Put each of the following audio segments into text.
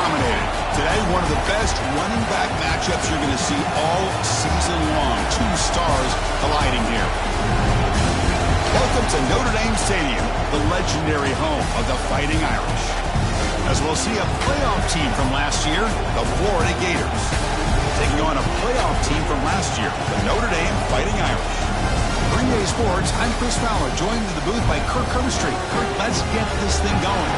dominated. Today, one of the best running back matchups you're going to see all season long. Two stars colliding here. Welcome to Notre Dame Stadium, the legendary home of the Fighting Irish. As we'll see a playoff team from last year, the Florida Gators, taking on a playoff team from last year, the Notre Dame Fighting Irish. Green Bay Sports, I'm Chris Fowler, joined in the booth by Kirk Herbstreit. Kirk, let's get this thing going.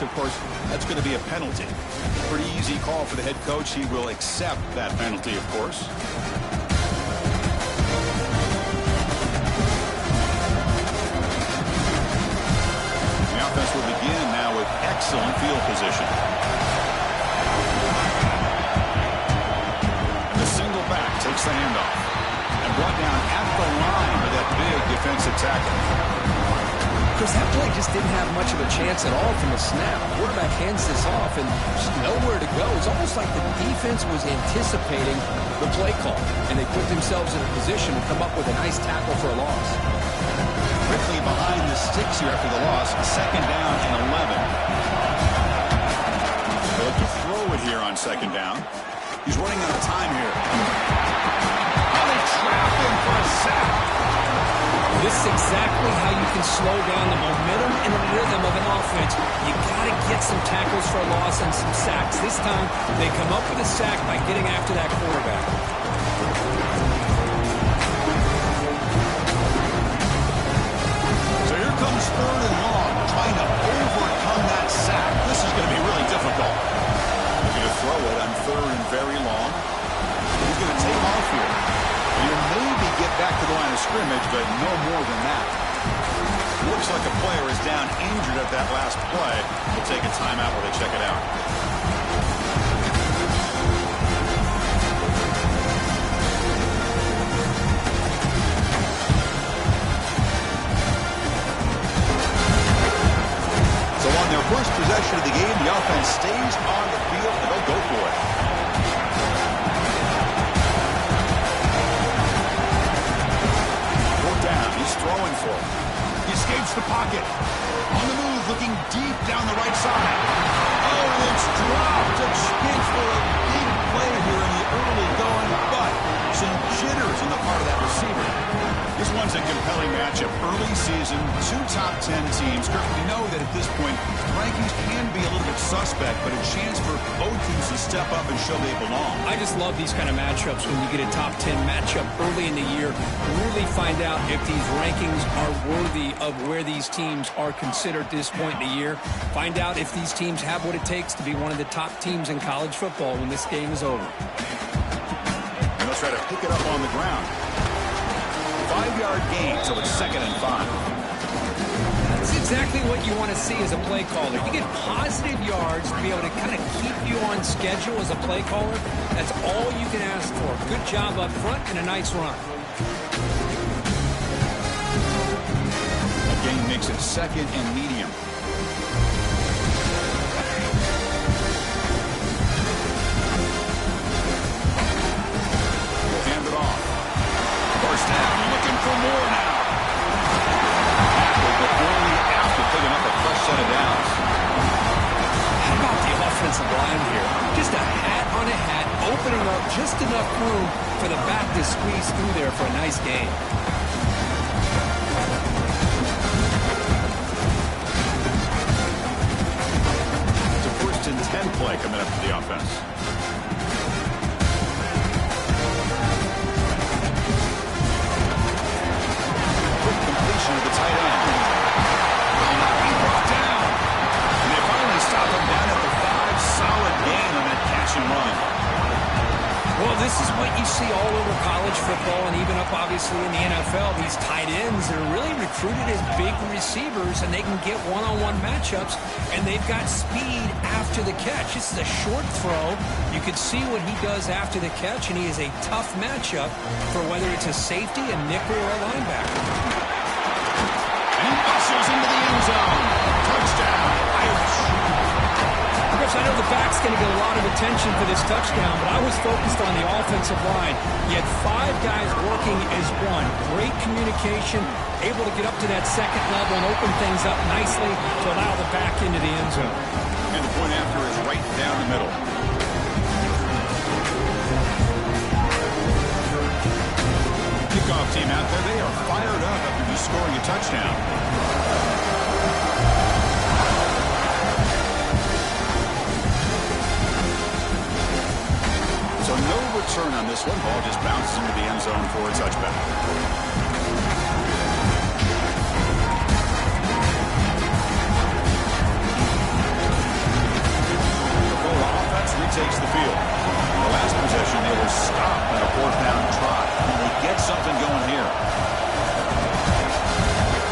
Of course, that's going to be a penalty. Pretty easy call for the head coach. He will accept that penalty, of course. The offense will begin now with excellent field position. The single back takes the handoff and brought down at the line with that big defensive tackle. Because that play just didn't have much of a chance at all from the snap. Quarterback hands this off and just nowhere to go. It's almost like the defense was anticipating the play call, and they put themselves in a position to come up with a nice tackle for a loss. Quickly behind the sticks here after the loss, second down and 11. They look to throw it here on second down. He's running out of time here. Oh, they trap him for a sack. This is exactly how you can slow down the momentum and the rhythm of an offense. You got to get some tackles for a loss and some sacks. This time, they come up with a sack by getting after that quarterback. So here comes third and long, trying to overcome that sack. This is going to be really difficult. They're going to throw it on third and very long. He's going to take off here. He'll maybe get back to the line of scrimmage, but no more than that. Looks like a player is down injured at that last play. We'll take a timeout while they check it out. So on their first possession of the game, the offense stays on the field and they'll go for it. He's throwing for it. He escapes the pocket. On the move, looking deep down the right side. Oh, it's dropped. A chance for a big play here in the early going, but some jitters on the part of that receiver. This one's a compelling matchup. Early season, two top 10 teams. Kirk, we know that at this point, rankings can be a little bit suspect, but a chance for both teams to step up and show they belong. I just love these kind of matchups when you get a top 10 matchup early in the year. Really find out if these rankings are worthy of where these teams are considered at this point in the year. Find out if these teams have what it takes to be one of the top teams in college football when this game is over. And they'll try to pick it up on the ground. 5-yard gain, so it's 2nd and 5. That's exactly what you want to see as a play caller. You get positive yards to be able to kind of keep you on schedule as a play caller. That's all you can ask for. Good job up front and a nice run. A gain makes it 2nd and medium. Hand it off. First down, looking for more now. But only after picking up a fresh set of downs. How about the offensive line here? Just a hat on a hat, opening up just enough room for the back to squeeze through there for a nice gain. coming up for the offense. Quick completion of the tight end. Will not be brought down. And they finally stop him down at the 5. Solid gain on that catch and run. Well, this is what you see all over college football and even up, obviously, in the NFL. These tight ends, they're really recruited as big receivers, and they can get one-on-one matchups, and they've got speed after the catch. This is a short throw. You can see what he does after the catch, and he is a tough matchup for whether it's a safety, a nickel, or a linebacker. And he muscles into the end zone. Touchdown, Irish. I know the back's going to get a lot of attention for this touchdown, but I was focused on the offensive line. You had 5 guys working as one. Great communication, able to get up to that second level and open things up nicely to allow the back into the end zone. And the point after is right down the middle. Kickoff team out there, they are fired up after just scoring a touchdown. So no return on this one. Ball just bounces into the end zone for a touchback. The full offense retakes the field. The last possession, they were stopped on a 4th down try. Can we get something going here?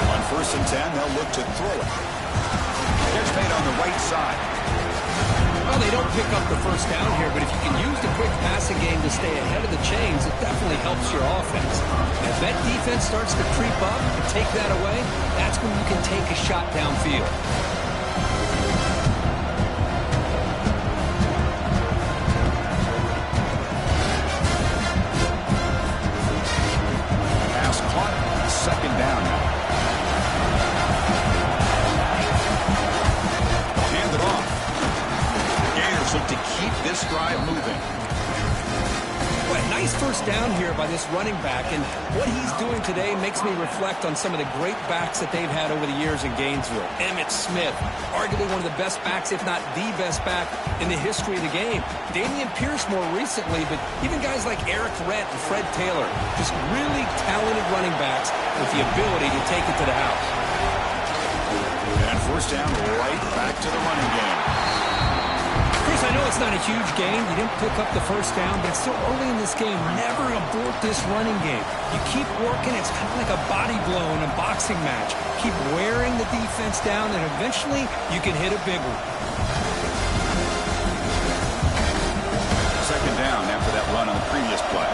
On 1st and 10, they'll look to throw it. Catch made on the right side. Well, they don't pick up the first down here, but if you can use the quick passing game to stay ahead of the chains, it definitely helps your offense. As that defense starts to creep up and take that away, that's when you can take a shot downfield. Pass caught. 2nd down now. They'll hand it off. Look to keep this drive moving. Well, nice first down here by this running back, and what he's doing today makes me reflect on some of the great backs that they've had over the years in Gainesville. Emmitt Smith, arguably one of the best backs, if not the best back in the history of the game. Dameon Pierce more recently, but even guys like Eric Rett and Fred Taylor, just really talented running backs with the ability to take it to the house. And 1st down, right back to the running game. Chris, I know it's not a huge game. You didn't pick up the first down, but it's still early in this game. Never abort this running game. You keep working. It's kind of like a body blow in a boxing match. Keep wearing the defense down, and eventually you can hit a big one. 2nd down after that run on the previous play.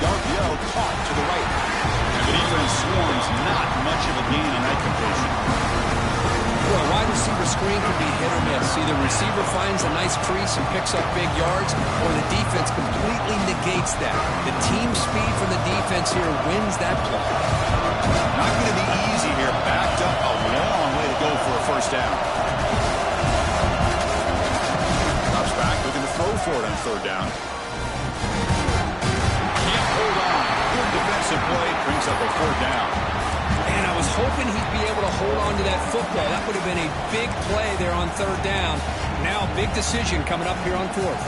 The RPO caught to the right. And the defense swarms, not much of a gain on that completion. Well, a wide receiver screen can be hit or miss. Either receiver finds a nice crease and picks up big yards, or the defense completely negates that. The team speed from the defense here wins that play. Not going to be easy here. Backed up a long way to go for a 1st down. Drops back, looking to throw for it on 3rd down. Can't hold on. Good defensive play, brings up a 4th down. And I was hoping he'd be able to hold on to that football. That would have been a big play there on 3rd down. Now a big decision coming up here on 4th.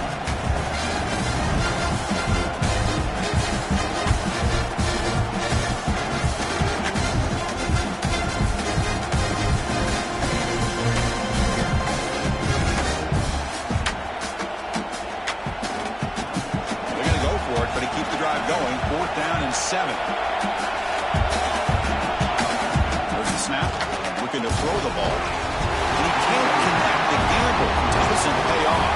They're going to go for it, but he keeps the drive going. 4th down and 7. Snap, looking to throw the ball. And he can't connect. The gamble doesn't pay off.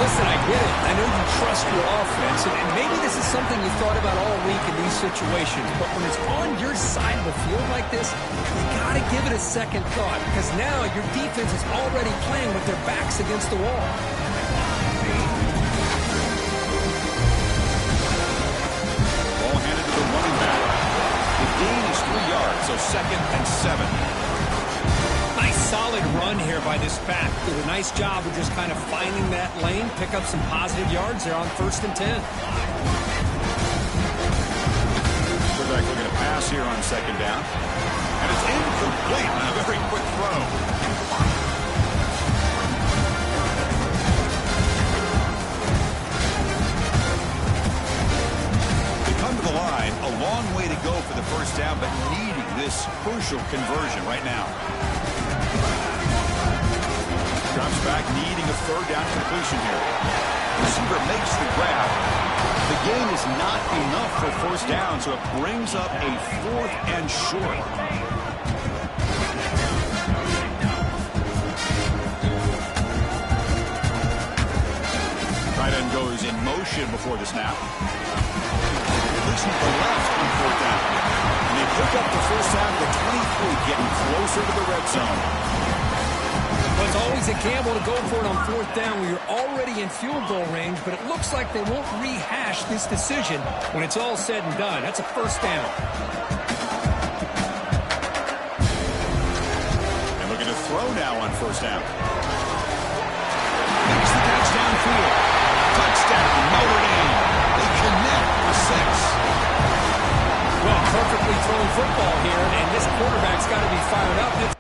Listen, I get it. I know you trust your offense, and maybe this is something you thought about all week in these situations, but when it's on your side of the field like this, you got to give it a second thought, because now your defense is already playing with their backs against the wall. Ball handed to the running back. The gain is 3 yards, so 2nd and 7. Nice solid run here by this back. Did a nice job of just kind of finding that lane, pick up some positive yards there on 1st and 10. Quarterback looking to pass here on 2nd down. And it's incomplete on a very quick throw. They come to the line, a long way to go for the first down, but needing this crucial conversion right now. Drops back, needing a third down completion here. Receiver makes the grab. The gain is not enough for first down, so it brings up a 4th and short. Tight end goes in motion before the snap. Releasing to the left on 4th down. And they pick up the first down to the 23, getting closer to the red zone. Well, it's always a gamble to go for it on 4th down when you're already in field goal range, but it looks like they won't rehash this decision when it's all said and done. That's a first down. And looking to throw now on first down. Makes the catch downfield. Touchdown, Notre Dame. They connect for 6. Well, perfectly thrown football here, and this quarterback's got to be fired up.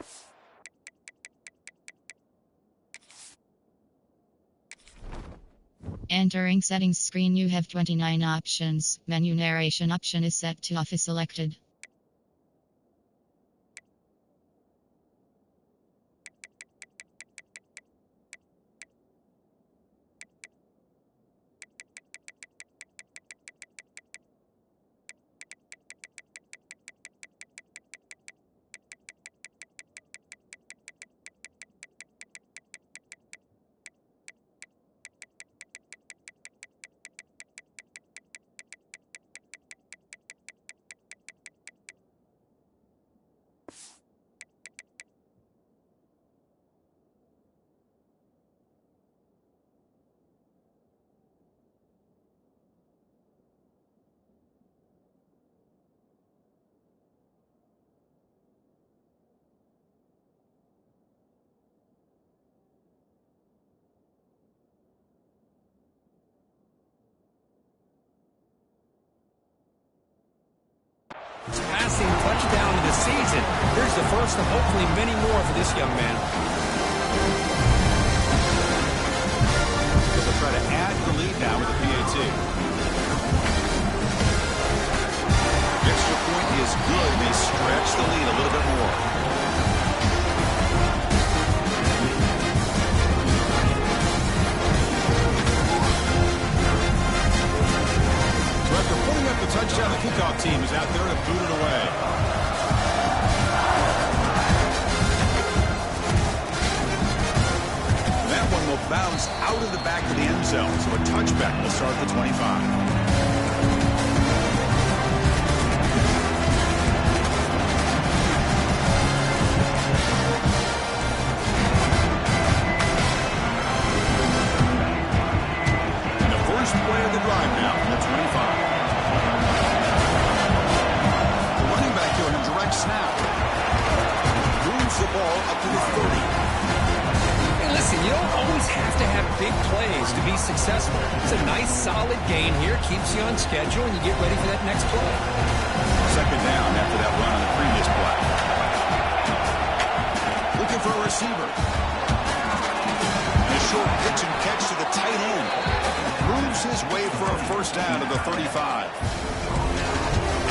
Entering settings screen, you have 29 options. Menu narration option is set to off is selected. Passing touchdown of the season. Here's the first of hopefully many more for this young man. They'll try to add the lead now with the PAT. Extra point is good. They stretch the lead a little bit more. After putting up the touchdown, the kickoff team is out there to boot it away. That one will bounce out of the back of the end zone, so a touchback will start at the 25. Play of the drive now from the 25. The running back here in a direct snap. Moves the ball up to the 30. Hey, listen, you don't always have to have big plays to be successful. It's a nice, solid gain here. Keeps you on schedule, and you get ready for that next play. Second down after that run on the previous play. Looking for a receiver. And a short pitch and catch to the tight end. Moves his way for a first down to the 35.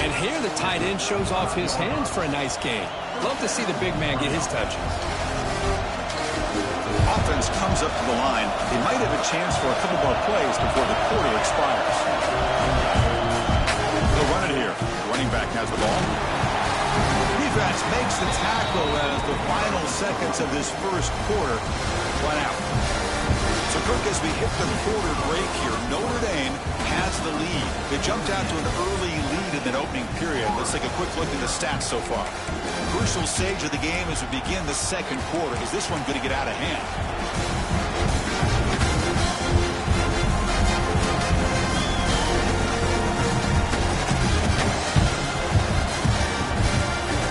And here the tight end shows off his hands for a nice gain. Love to see the big man get his touches. Offense comes up to the line. They might have a chance for a couple more plays before the quarter expires. They'll run it here. The running back has the ball. Defense makes the tackle as the final seconds of this first quarter run out. So, Kirk, as we hit the quarter break here, Notre Dame has the lead. They jumped out to an early lead in that opening period. Let's take a quick look at the stats so far. Crucial stage of the game as we begin the second quarter. Is this one going to get out of hand?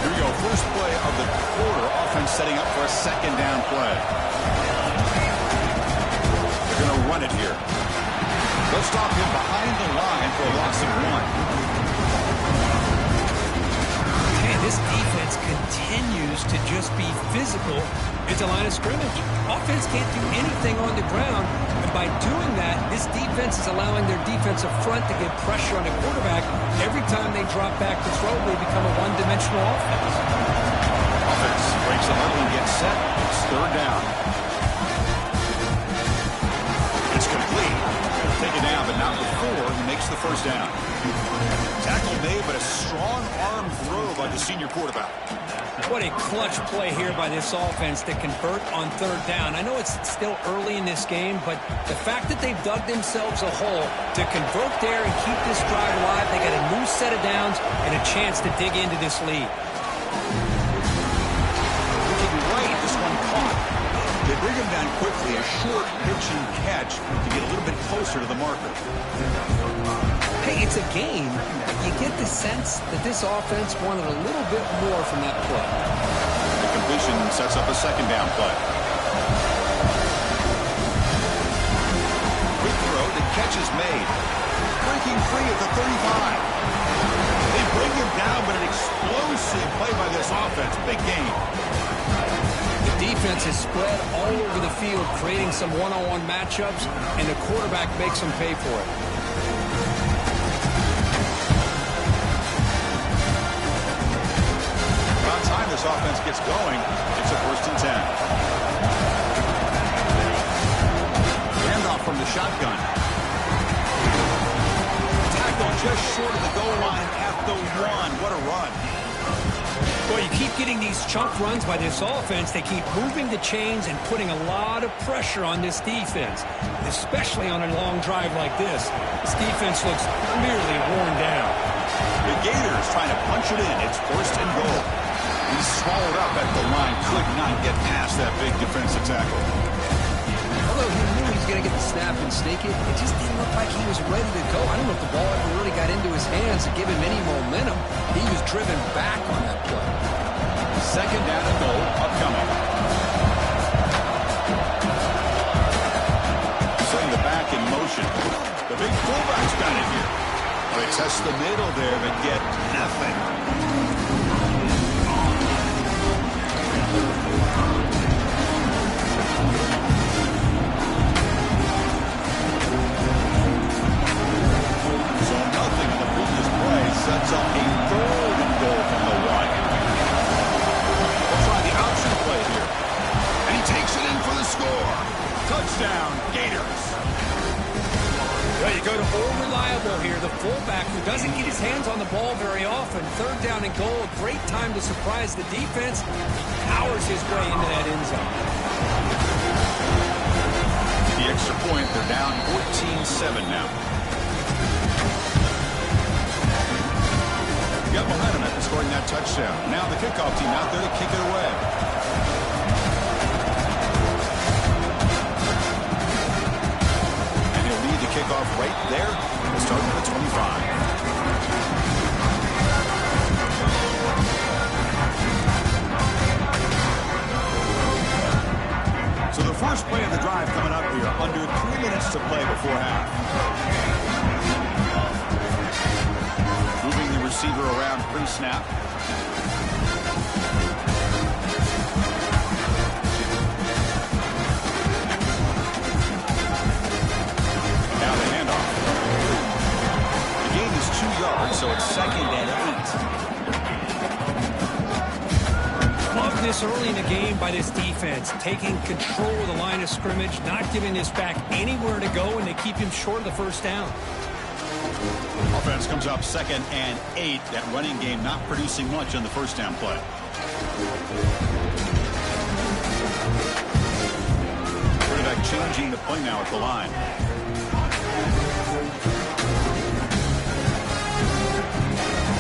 Here we go. First play of the quarter. Offense setting up for a second down play. Going to run it here. They'll stop him behind the line for a loss of 1. Man, this defense continues to just be physical at the line of scrimmage. Offense can't do anything on the ground, and by doing that, this defense is allowing their defensive front to get pressure on the quarterback. Every time they drop back to throw, they become a one-dimensional offense. Offense breaks the huddle and gets set. It's third down. It's complete. Take it down, but not before he makes the first down. Tackle made, but a strong arm throw by the senior quarterback. What a clutch play here by this offense to convert on third down. I know it's still early in this game, but the fact that they've dug themselves a hole to convert there and keep this drive alive, they got a new set of downs and a chance to dig into this lead. Looking right, this one caught. They bring him down quickly, a short pitch and catch to get a little bit closer to the marker. Hey, it's a game. You get the sense that this offense wanted a little bit more from that play. The completion sets up a second down play. Quick throw, the catch is made. Breaking free at the 35. They bring him down, but an explosive play by this offense. Big game. The defense is spread all over the field, creating some one-on-one matchups, and the quarterback makes them pay for it. About time this offense gets going, it's a 1st and 10. Handoff from the shotgun. Tackle just short of the goal line at the 1. What a run. Well, you keep getting these chunk runs by this offense. They keep moving the chains and putting a lot of pressure on this defense, especially on a long drive like this. This defense looks nearly worn down. The Gators trying to punch it in. It's 1st and goal. He's swallowed up at the line. Could not get past that big defensive tackle. Although he knew he was going to get the snap and stake it, it just didn't look like he was ready to go. I don't know if the ball ever really got into his hands to give him any momentum. He was driven back on that play. Second down and goal upcoming. Setting the back in motion. The big fullback's got it here. They test the middle there, but get nothing. So nothing in the previous play sets up a 3rd and goal from the 1. We'll try the option play here. And he takes it in for the score. Touchdown, Gators. Well, you go to all reliable here, the fullback who doesn't get his hands on the ball very often. 3rd down and goal, great time to surprise the defense. Powers his way into that end zone. The extra point, they're down 14-7 now. Got momentum after scoring that touchdown. Now the kickoff team out there to kick it away. And he'll lead the kickoff right there. We'll start at the 25. So the first play of the drive coming up here. Under 3 minutes to play before half. Moving the receiver around pre-snap. Now the handoff. The gain is 2 yards, so it's 2nd and 8. Love this early in the game by this defense, taking control of the line of scrimmage, not giving this back anywhere to go, and they keep him short of the 1st down. Offense comes up 2nd and 8. That running game not producing much on the 1st down play. Quarterback changing the play now at the line.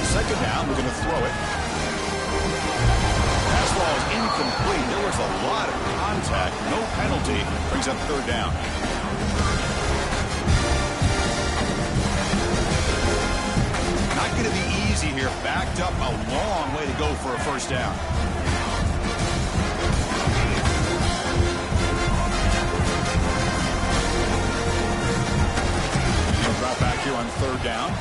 Second down, we're going to throw it. Pass ball is incomplete. There was a lot of contact. No penalty. Brings up 3rd down. Not going to be easy here. Backed up a long way to go for a 1st down. He'll drop back here on 3rd down.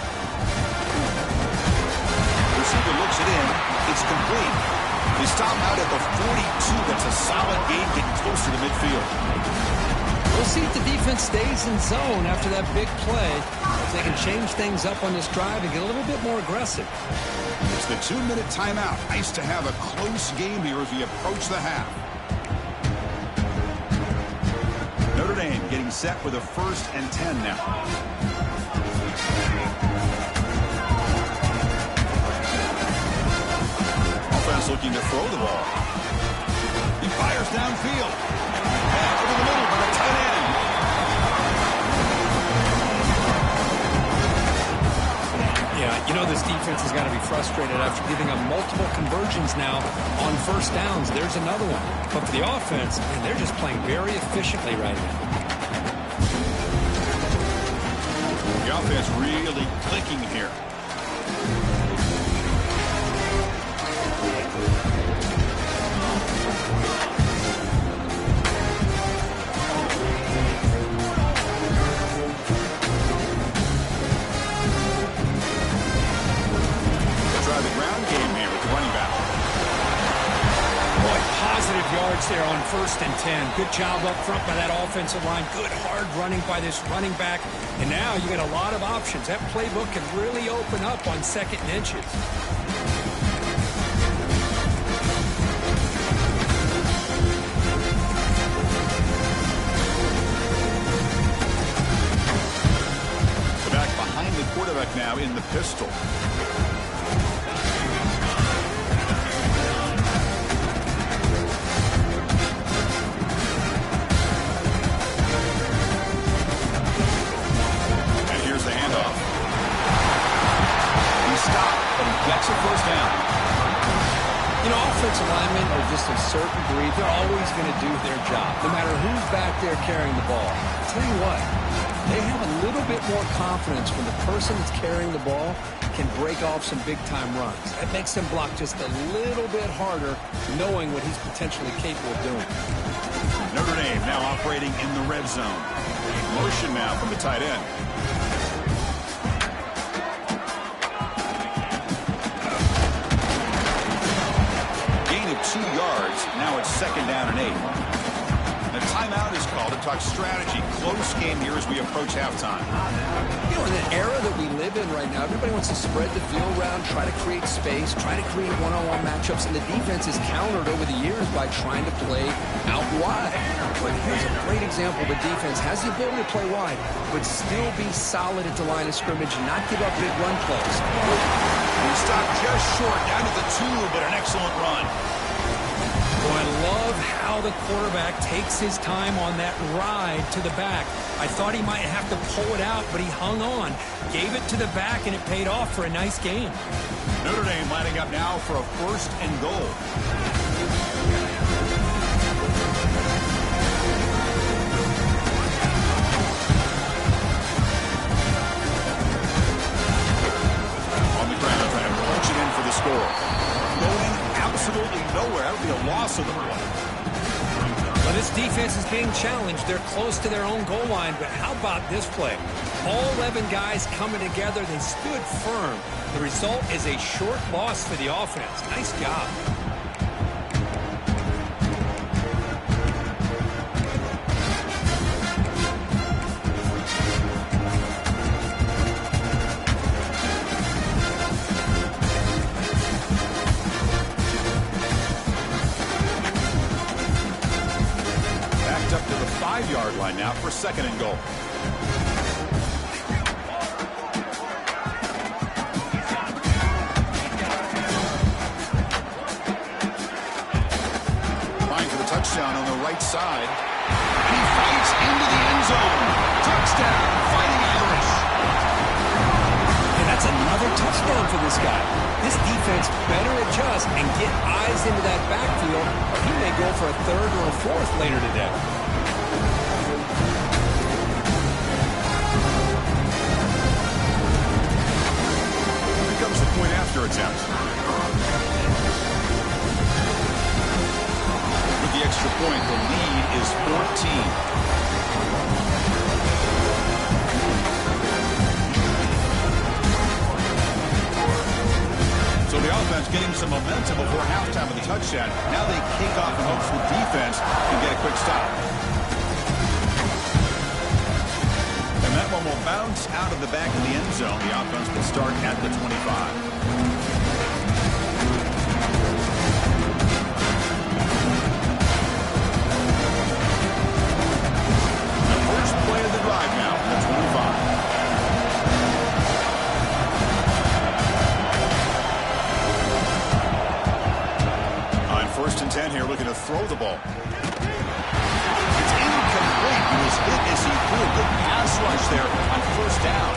Receiver looks it in. It's complete. They stop out at the 42. That's a solid gain, getting closer to midfield. We'll see if the defense stays in zone after that big play. If they can change things up on this drive and get a little bit more aggressive. It's the 2-minute timeout. Nice to have a close game here as we approach the half. Notre Dame getting set with a 1st and 10 now. Offense looking to throw the ball. He fires downfield. Back over the middle by the tight end. Yeah, you know this defense has got to be frustrated after giving up multiple conversions now on 1st downs. There's another one. But for the offense, man, they're just playing very efficiently right now. The offense really clicking here. Yards there on 1st and 10. Good job up front by that offensive line. Good hard running by this running back. And now you get a lot of options. That playbook can really open up on 2nd and inches. The back behind the quarterback now in the pistol. That's a 1st down. You know, offensive linemen are just a certain breed. They're always going to do their job, no matter who's back there carrying the ball. I'll tell you what, they have a little bit more confidence when the person that's carrying the ball can break off some big-time runs. That makes them block just a little bit harder, knowing what he's potentially capable of doing. Notre Dame now operating in the red zone. Motion now from the tight end. Gain of 2 yards. Now it's 2nd down and 8. The timeout is called to talk strategy. Close game here as we approach halftime. You know, in the era that we live in right now, everybody wants to spread the field around, try to create space, try to create one-on-one matchups, and the defense is countered over the years by trying to play out wide. But here's a great example. The defense has the ability to play wide, but still be solid at the line of scrimmage and not give up big run plays. We stopped just short, down to the 2, but an excellent run. Oh, I love how the quarterback takes his time on that ride to the back. I thought he might have to pull it out, but he hung on, gave it to the back, and it paid off for a nice gain. Notre Dame lining up now for a 1st and goal. On the ground, trying to punch it in for the score. Going absolutely nowhere. That would be a loss of the play. Well, this defense is being challenged. They're close to their own goal line, but how about this play? All 11 guys coming together. They stood firm. The result is a short loss for the offense. Nice job. Up to the 5-yard line now for 2nd and goal. Trying for the touchdown on the right side. And he fights into the end zone. Touchdown, Fighting Irish. And that's another touchdown for this guy. This defense better adjust and get eyes into that backfield, or he may go for a 3rd or a 4th later today. Here comes the point after attempt. With the extra point, the lead is 14. So the offense offense getting some momentum before halftime with a touchdown. Now they kick off in hopes the defense can get a quick stop. And that one will bounce out of the back of the end zone. The offense will start at the 25. Drive now from the 25. On 1st and 10 here, looking to throw the ball. It's incomplete. He was hit as he threw. Good pass rush there on 1st down.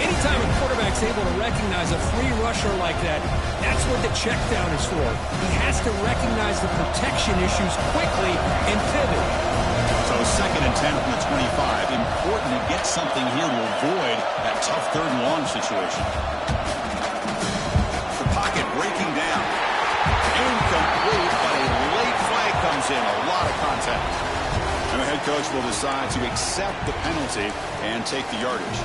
Anytime a quarterback's able to recognize a free rusher like that, that's what the check down is for. He has to recognize the protection issues quickly and pivot. So 2nd and 10 from the 25. Important to get something here to avoid that tough 3rd and long situation. The pocket breaking down. Incomplete, but a late flag comes in. A lot of contact. And the head coach will decide to accept the penalty and take the yardage.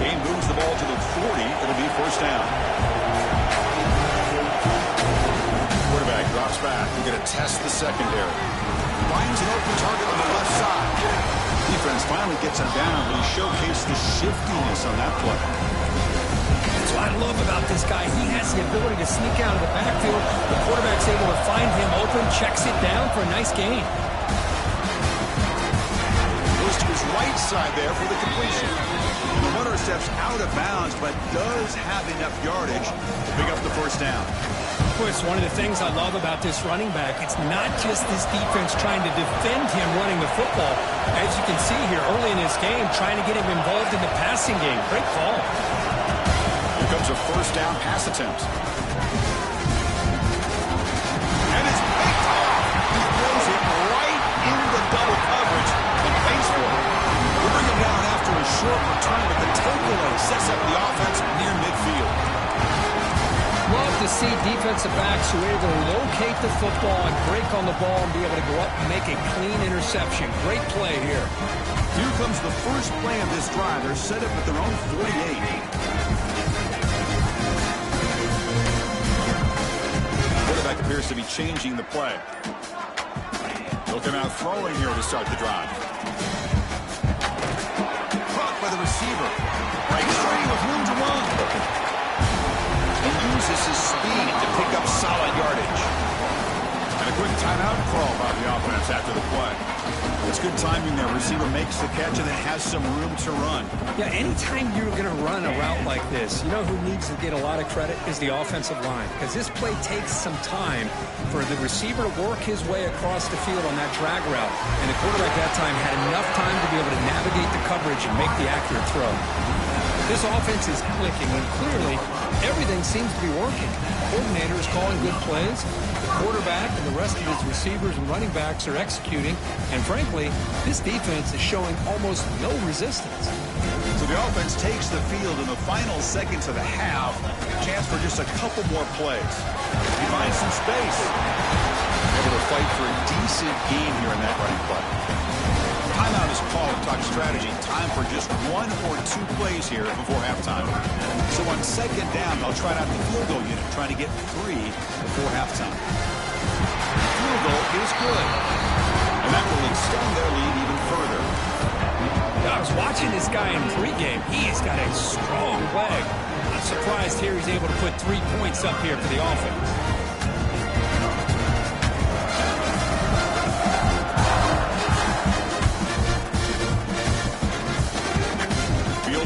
Game moves the ball to the 40. It'll be 1st down. Quarterback drops back. We're going to test the secondary. Finds an open target on the left side. Defense finally gets him down, but he showcased the shiftiness on that play. That's what I love about this guy. He has the ability to sneak out of the backfield. The quarterback's able to find him open, checks it down for a nice gain. Goes to his right side there for the completion. And the runner steps out of bounds, but does have enough yardage to pick up the 1st down. It's one of the things I love about this running back. It's not just this defense trying to defend him running the football. As you can see here early in this game, trying to get him involved in the passing game. Great call. Here comes a 1st down pass attempt. And it's picked off. He throws it right into double coverage and pays for it. We'll bring him down after a short return, but the takeaway sets up the offense near midfield. Love to see defensive backs who are able to locate the football and break on the ball and be able to go up and make a clean interception. Great play here. Here comes the first play of this drive. They're set up at their own 48. Quarterback appears to be changing the play. He'll come out throwing here to start the drive. Caught by the receiver. Breaks free with room to run. He uses his speed to pick up solid yardage. And a quick timeout call by the offense after the play. It's good timing there. Receiver makes the catch and then has some room to run. Yeah, anytime you're going to run a route like this, you know who needs to get a lot of credit is the offensive line. Because this play takes some time for the receiver to work his way across the field on that drag route. And the quarterback that time had enough time to be able to navigate the coverage and make the accurate throw. This offense is clicking, and clearly everything seems to be working. The coordinator is calling good plays. The quarterback and the rest of his receivers and running backs are executing. And frankly, this defense is showing almost no resistance. So the offense takes the field in the final seconds of the half. Chance for just a couple more plays. He finds some space. Able to fight for a decent gain here in that running play. Timeout is called to talk strategy. Time for just 1 or 2 plays here before halftime. So on 2nd down, they'll try out the field goal unit, trying to get 3 before halftime. Field goal is good. And that will extend their lead even further. I was watching this guy in pregame. He's got a strong leg. I'm surprised here he's able to put 3 points up here for the offense.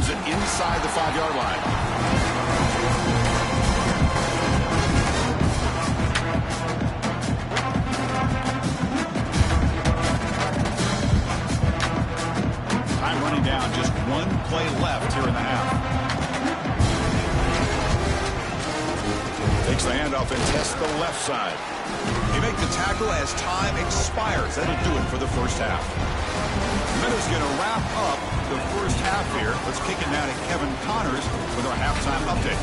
It inside the 5-yard line. Time running down, just 1 play left here in the half. Takes the handoff and tests the left side. They make the tackle as time expires. That'll do it for the first half. Minutes going to wrap up the first half here. Let's kick it now to Kevin Connors with our halftime update.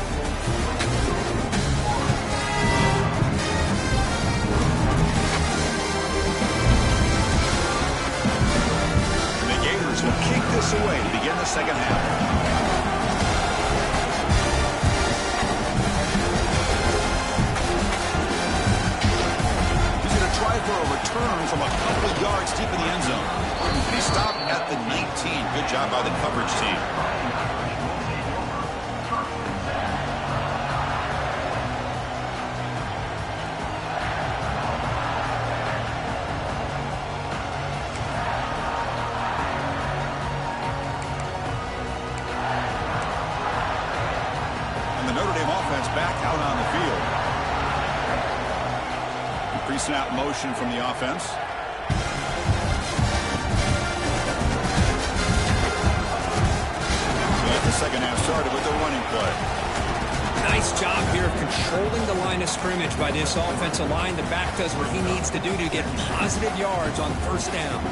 The Gators will kick this this away to begin the second half. Try for a return from a couple of yards deep in the end zone. And he stopped at the 19. Good job by the coverage team. And the Notre Dame offense back out on the field. Pre-snap motion from the offense. Get the second half started with the running play. Nice job here of controlling the line of scrimmage by this offensive line. The back does what he needs to do to get positive yards on first down.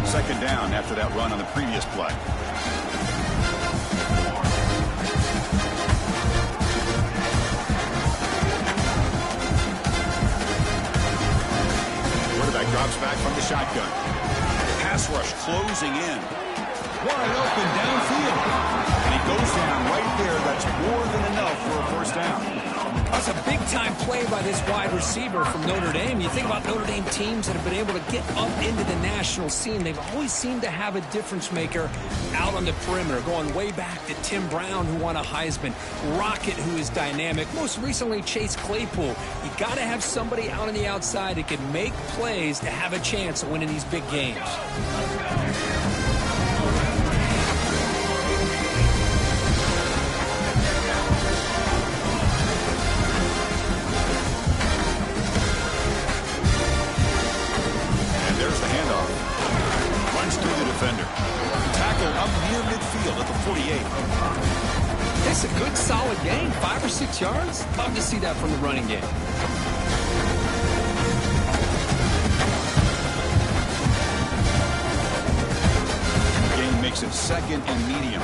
Second down after that run on the previous play. Quarterback drops back from the shotgun. Pass rush closing in. Wide open downfield. And he goes down right there. That's more than enough for a first down. That's a big-time play by this wide receiver from Notre Dame. You think about Notre Dame teams that have been able to get up into the national scene. They've always seemed to have a difference maker out on the perimeter, going way back to Tim Brown, who won a Heisman, Rocket, who is dynamic, most recently Chase Claypool. You got to have somebody out on the outside that can make plays to have a chance of winning these big games. At the 48. It's a good, solid gain. 5 or 6 yards. Love to see that from the running game. Gain makes it second and medium.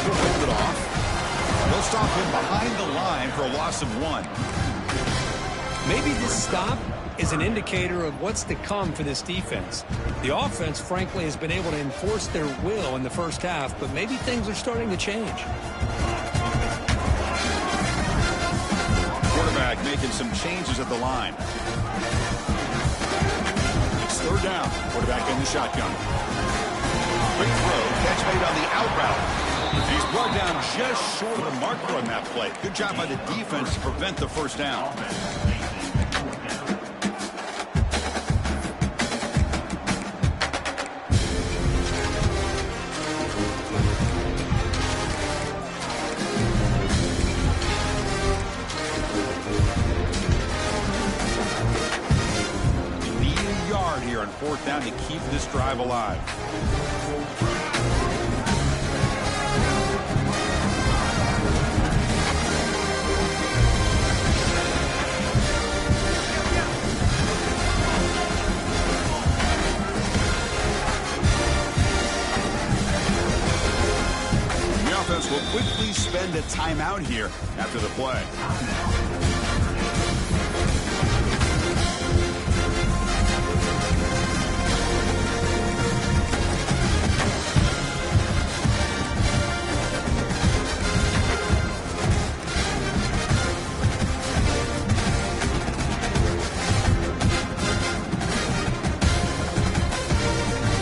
We'll hold it off. They'll stop him behind the line for a loss of 1. Maybe this stop is an indicator of what's to come for this defense. The offense, frankly, has been able to enforce their will in the first half, but maybe things are starting to change. Quarterback making some changes at the line. It's third down. Quarterback in the shotgun. Quick throw. Catch made on the out route. He's brought down just short of the marker on that play. Good job by the defense to prevent the first down. You need a yard here on fourth down to keep this drive alive. Offense will quickly spend a timeout here after the play.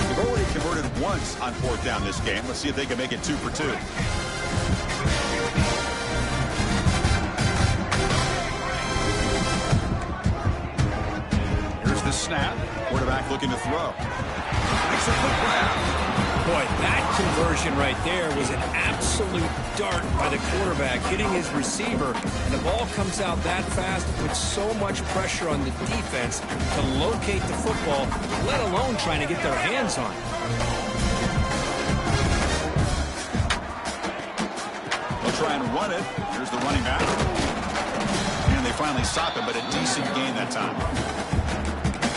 They've already converted once on fourth down this game. Let's see if they can make it 2 for 2. Snap. Quarterback looking to throw. Makes a quick grab. Boy, that conversion right there was an absolute dart by the quarterback, hitting his receiver. And the ball comes out that fast, puts so much pressure on the defense to locate the football, let alone trying to get their hands on it. They'll try and run it. Here's the running back. finally stop it, but a decent gain that time.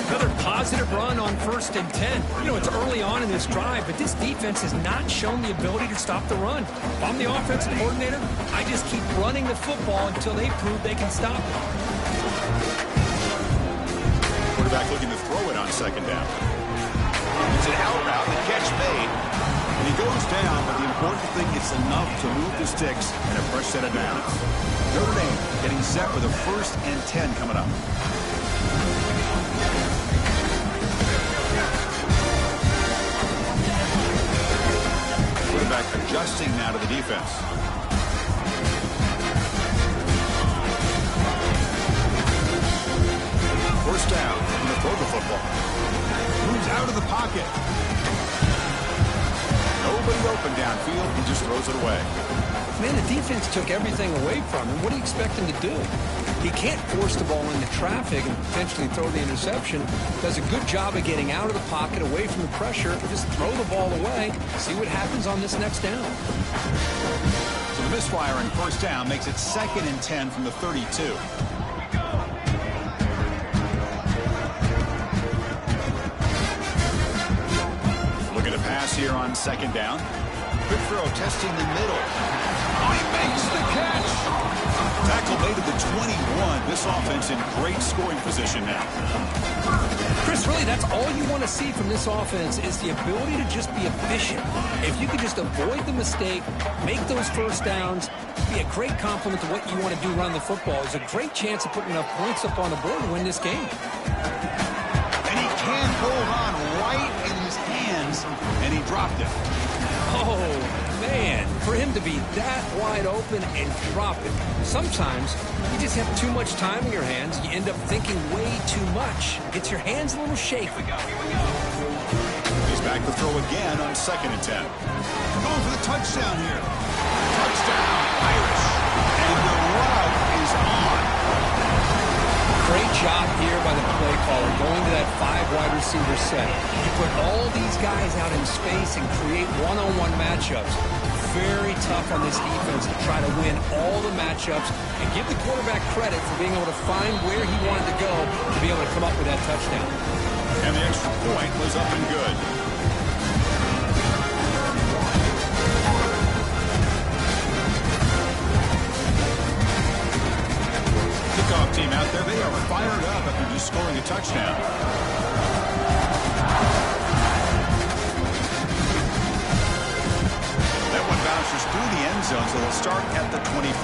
Another positive run on 1st and 10. You know, it's early on in this drive, but this defense has not shown the ability to stop the run. If I'm the offensive coordinator, I just keep running the football until they prove they can stop it. Quarterback looking to throw it on 2nd down. It's an out route, the catch made, and he goes down, but the important thing is enough to move the sticks and a fresh set of downs. Notre Dame getting set with a 1st and 10 coming up. Quarterback adjusting now to the defense. First down, going to throw the football. Moves out of the pocket. Nobody open downfield. He just throws it away. Man, the defense took everything away from him. What do you expect him to do? He can't force the ball into traffic and potentially throw the interception. Does a good job of getting out of the pocket, away from the pressure. Just throw the ball away. See what happens on this next down. So the misfire on 1st down makes it 2nd and 10 from the 32. Looking to pass here on 2nd down. Quick throw, testing the middle. Oh, he makes the catch. Tackle made at the 21. This offense in great scoring position now. Chris, really, that's all you want to see from this offense is the ability to just be efficient. If you can just avoid the mistake, make those 1st downs, be a great compliment to what you want to do run the football. There's a great chance of putting enough points up on the board to win this game. And he can hold on right in his hands, and he dropped it. Oh, man, for him to be that wide open and drop it. Sometimes you just have too much time in your hands. You end up thinking way too much. Gets your hands a little shaky. He's back to throw again on 2nd and 10. Going for the touchdown here. Touchdown, Irish. And the route is on. Great job here by the play caller, going to that 5 wide receiver set. You put all these guys out in space and create one-on-one matchups. Very tough on this defense to try to win all the matchups and give the quarterback credit for being able to find where he wanted to go to be able to come up with that touchdown. And the extra point was up and good. Kickoff team out there, they are fired up after just scoring a touchdown. That one bounces through the end zone, so they'll start at the 25.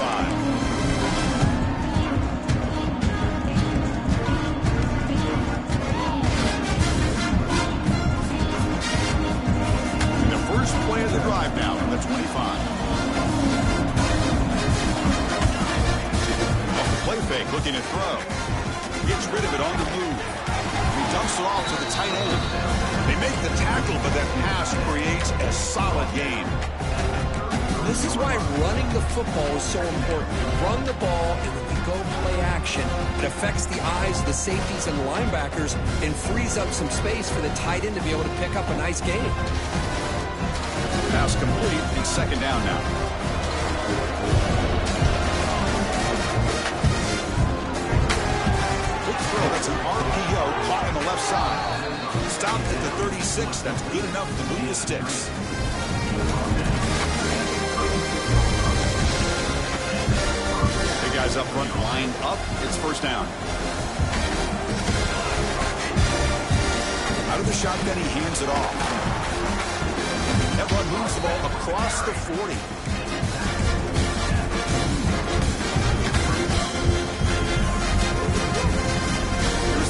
The first play of the drive now from the 25. Play fake, looking to throw. Gets rid of it on the move. He dumps it off to the tight end. They make the tackle, but that pass creates a solid gain. This is why running the football is so important. Run the ball, and when you go play action, it affects the eyes of the safeties and the linebackers and frees up some space for the tight end to be able to pick up a nice gain. Pass complete, and 2nd down now. That's an RPO caught on the left side. Stopped at the 36. That's good enough to move the sticks. Big guys up front, lined up. It's 1st down. Out of the shotgun, he hands it off. That one moves the ball across the 40.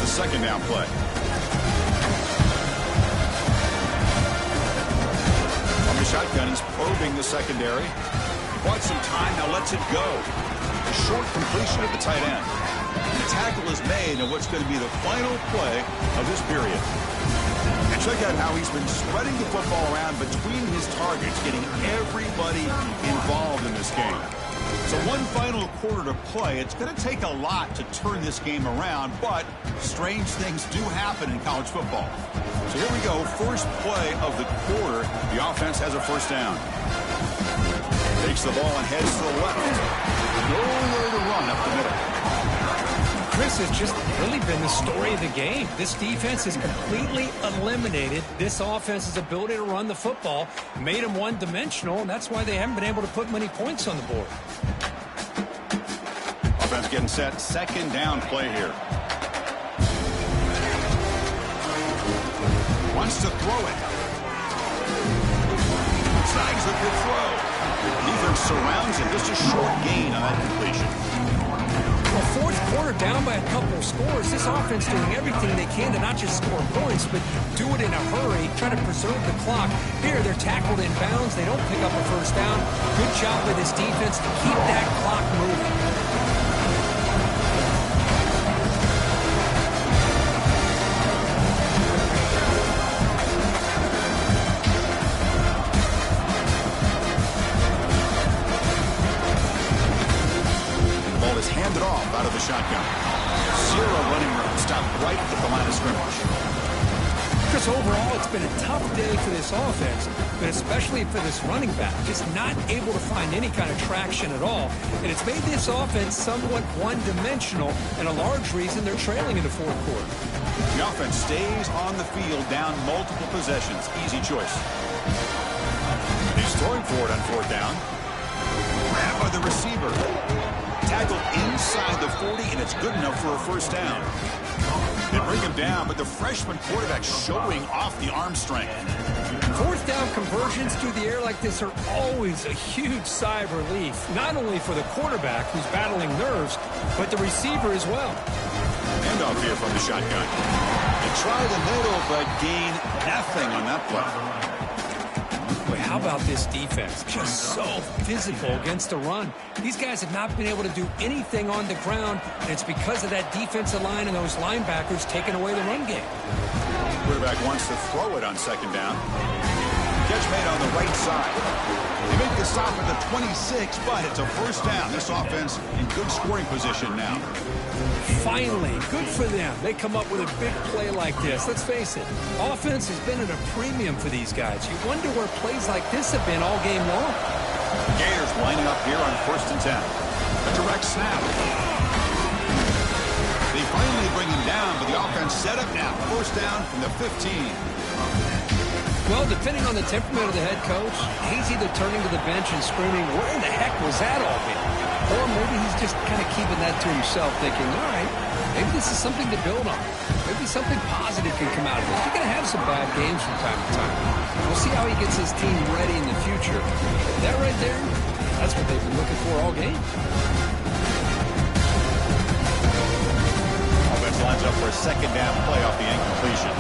The 2nd down play. On the shotgun, he's probing the secondary. Bought some time, now lets it go. A short completion at the tight end. The tackle is made on what's going to be the final play of this period. And check out how he's been spreading the football around between his targets, getting everybody involved in this game. So one final quarter to play. It's going to take a lot to turn this game around, but strange things do happen in college football. So here we go, first play of the quarter. The offense has a 1st down. Takes the ball and heads to the left. Nowhere to run up the middle. Chris, has just really been the story of the game. This defense has completely eliminated this offense's ability to run the football, made them one-dimensional, and that's why they haven't been able to put many points on the board. Offense getting set. Second down play here. Wants to throw it. Snags a good throw. Defense surrounds him. Just a short gain on that completion. Well, fourth quarter down by a couple of scores. This offense doing everything they can to not just score points, but do it in a hurry, try to preserve the clock. Here, they're tackled in bounds. They don't pick up a first down. Good job by this defense to keep that clock moving. Handed off out of the shotgun. Zero running room. Stopped right at the line of scrimmage. Chris, overall, it's been a tough day for this offense, but especially for this running back. Just not able to find any kind of traction at all. And it's made this offense somewhat one-dimensional, and a large reason they're trailing in the fourth quarter. The offense stays on the field down multiple possessions. Easy choice. He's throwing for it on fourth down. Grab by the receiver. Tackled inside the 40, and it's good enough for a first down. They bring him down, but the freshman quarterback showing off the arm strength. Fourth down conversions through the air like this are always a huge sigh of relief, not only for the quarterback who's battling nerves, but the receiver as well. Handoff here from the shotgun. They try the middle, but gain nothing on that play. How about this defense? Just so physical against the run. These guys have not been able to do anything on the ground, and it's because of that defensive line and those linebackers taking away the run game. Quarterback wants to throw it on second down. Catch made on the right side. They make the stop at the 26, but it's a first down. This offense in good scoring position now. Finally, good for them. They come up with a big play like this. Let's face it, offense has been at a premium for these guys. You wonder where plays like this have been all game long. Gators lining up here on first and 10. A direct snap. They finally bring him down, but the offense set up now. First down from the 15. Well, depending on the temperament of the head coach, he's either turning to the bench and screaming, where in the heck was that all been? Or maybe he's just kind of keeping that to himself, thinking, all right, maybe this is something to build on. Maybe something positive can come out of this. You're going to have some bad games from time to time. We'll see how he gets his team ready in the future. That right there, that's what they've been looking for all game. Offense lines up for a second down play off the incompletion.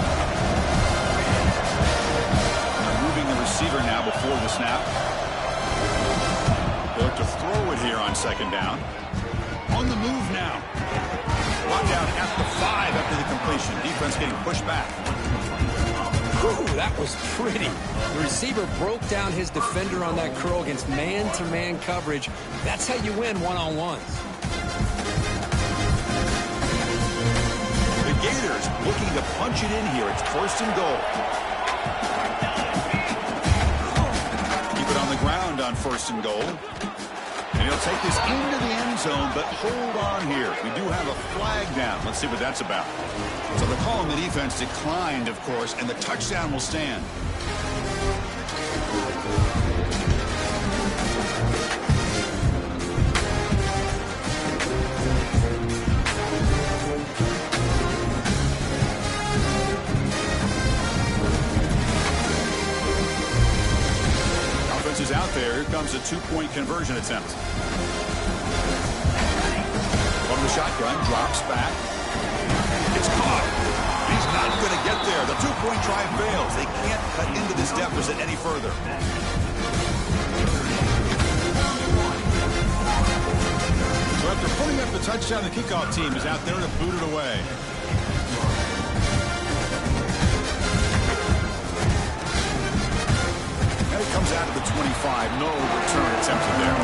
Moving the receiver now before the snap. They look to throw it here on second down. On the move now. Brought down at the 5 after the completion. Defense getting pushed back. Ooh, that was pretty. The receiver broke down his defender on that curl against man-to-man coverage. That's how you win one-on-ones. The Gators looking to punch it in here. It's first and goal. Keep it on the ground on first and goal. And he'll take this into the end zone, but hold on here. We do have a flag down. Let's see what that's about. So the call on the defense declined, of course, and the touchdown will stand. Is out there. Here comes a two-point conversion attempt. From the shotgun, drops back. It's caught. He's not going to get there. The two-point try fails. They can't cut into this deficit any further. So after putting up the touchdown, the kickoff team is out there to boot it away. Comes out of the 25. No return attempted there.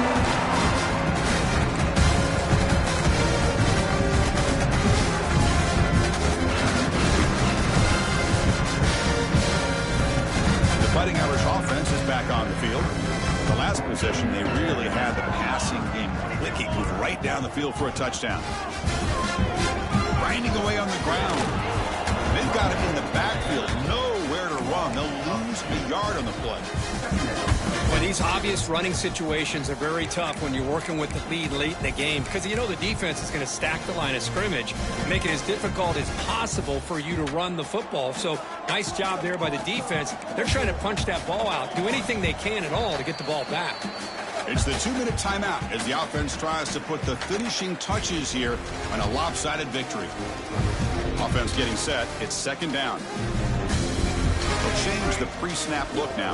The Fighting Irish offense is back on the field. The last possession, they really had the passing game clicking, moved right down the field for a touchdown. grinding away on the ground. They've got him in the backfield. Nowhere to run. They'll lose a yard on the play. Well, these obvious running situations are very tough when you're working with the lead late in the game because you know the defense is going to stack the line of scrimmage, make it as difficult as possible for you to run the football. So nice job there by the defense. They're trying to punch that ball out, do anything they can at all to get the ball back. It's the 2-minute timeout as the offense tries to put the finishing touches here on a lopsided victory. Offense getting set. It's second down. They'll change the pre-snap look now.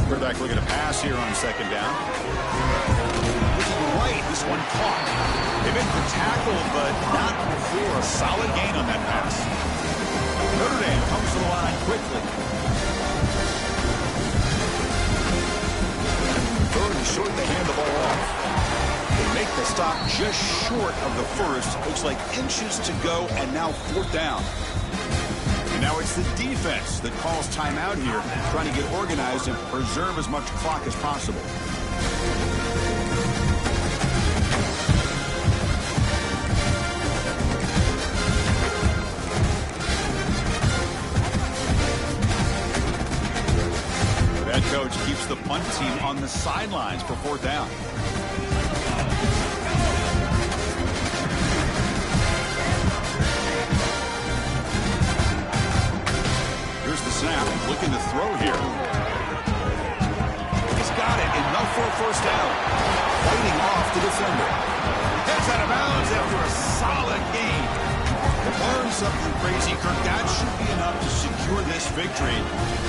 Quarterback looking to pass here on second down. Looking right, this one caught. They make the tackle, but not before a solid gain on that pass. Notre Dame comes to the line quickly. Third and short, they hand the ball off. They make the stop just short of the first. Looks like inches to go, and now fourth down. Now it's the defense that calls timeout here, trying to get organized and preserve as much clock as possible. The head coach keeps the punt team on the sidelines for fourth down. Snap, looking to throw here. He's got it, enough for a first down. Fighting off the defender. Heads out of bounds after a solid gain. Learn something crazy, Kirk. That should be enough to secure this victory.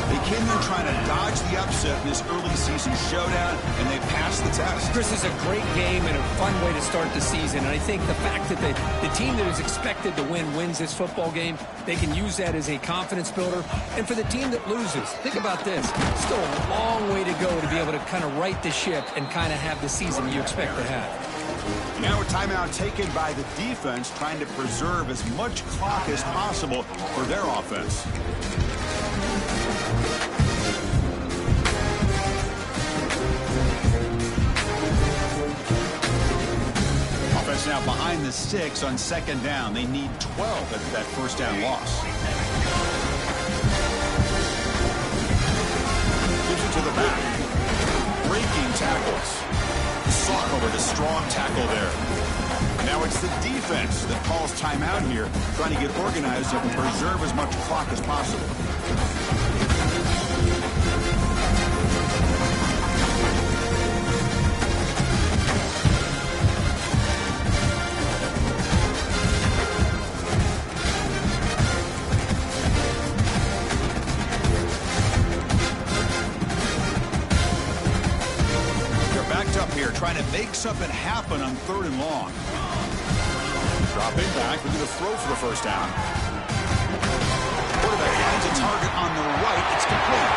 They came in trying to dodge the upset in this early season showdown, and they passed the test. Chris, is a great game and a fun way to start the season. And I think the fact that the team that is expected to win wins this football game, they can use that as a confidence builder. And for the team that loses, think about this. Still a long way to go to be able to kind of right the ship and kind of have the season you expect to have. Now a timeout taken by the defense, trying to preserve as much clock as possible for their offense. Offense now behind the sticks on second down. They need 12 at that first down loss. Gives it to the back. Breaking tackles. Sock over the strong tackle there. Now it's the defense that calls timeout here, trying to get organized and preserve as much clock as possible. Trying to make something happen on third and long. Dropping back, looking to throw for the first down. Quarterback finds a target on the right. It's complete.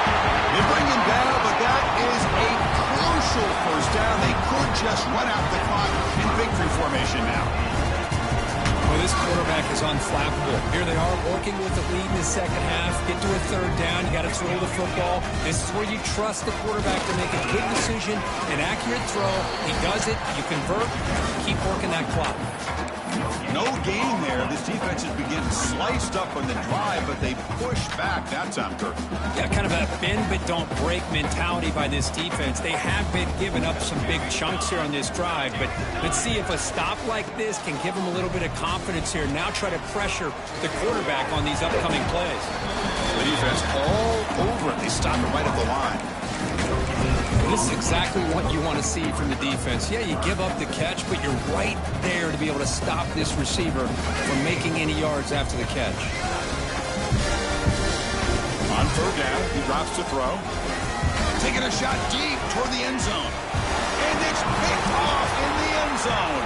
They bring him down, but that is a crucial first down. They could just run out the clock in victory formation now. Well, this quarterback is unflappable. Here they are working with the lead in the second half. Get to a third down. You got to throw the football. This is where you trust the quarterback to make a good decision, an accurate throw. He does it. You convert. Keep working that clock. No gain there. This defense has been getting sliced up on the drive, but they push back that time, Kirk. Yeah, kind of a bend but don't break mentality by this defense. They have been giving up some big chunks here on this drive, but let's see if a stop like this can give them a little bit of confidence here. Now try to pressure the quarterback on these upcoming plays. The defense all over it. They stop it right at the line. This is exactly what you want to see from the defense. Yeah, you give up the catch, but you're right there to be able to stop this receiver from making any yards after the catch. On third down, he drops to throw. Taking a shot deep toward the end zone. And it's picked off in the end zone.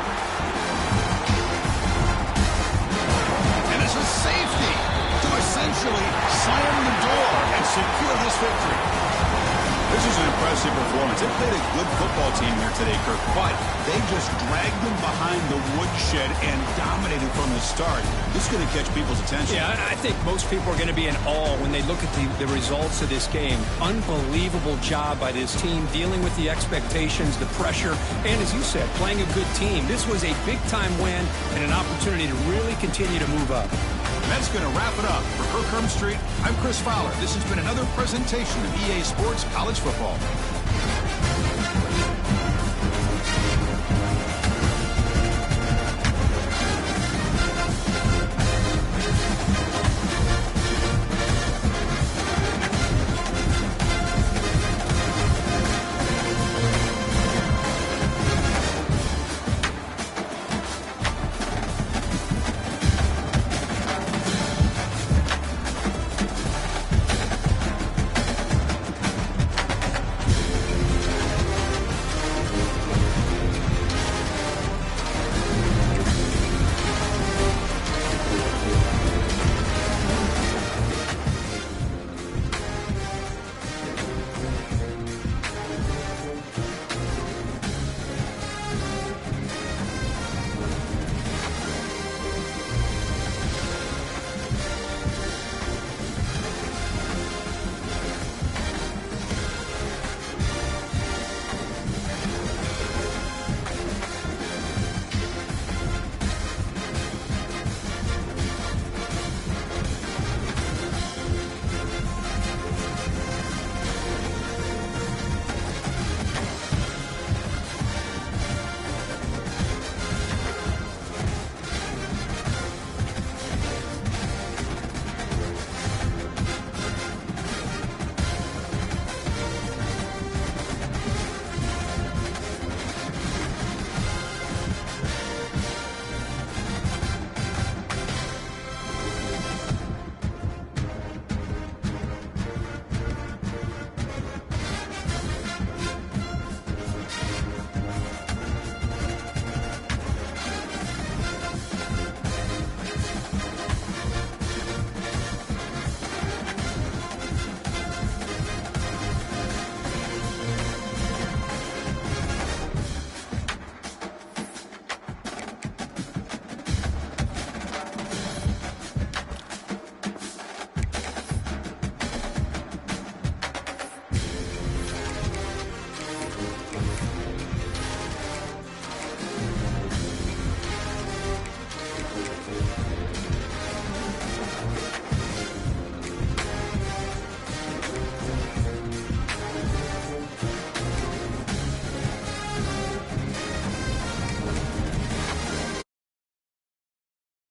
And it's a safety to essentially slam the door and secure this victory. The This is an impressive performance. They played a good football team here today, Kirk, but they just dragged them behind the woodshed and dominated from the start. This is going to catch people's attention. Yeah, I think most people are going to be in awe when they look at the results of this game. Unbelievable job by this team, dealing with the expectations, the pressure, and as you said, playing a good team. This was a big-time win and an opportunity to really continue to move up. That's going to wrap it up. For Kirk Herbstreit, I'm Chris Fowler. This has been another presentation of EA Sports College Football.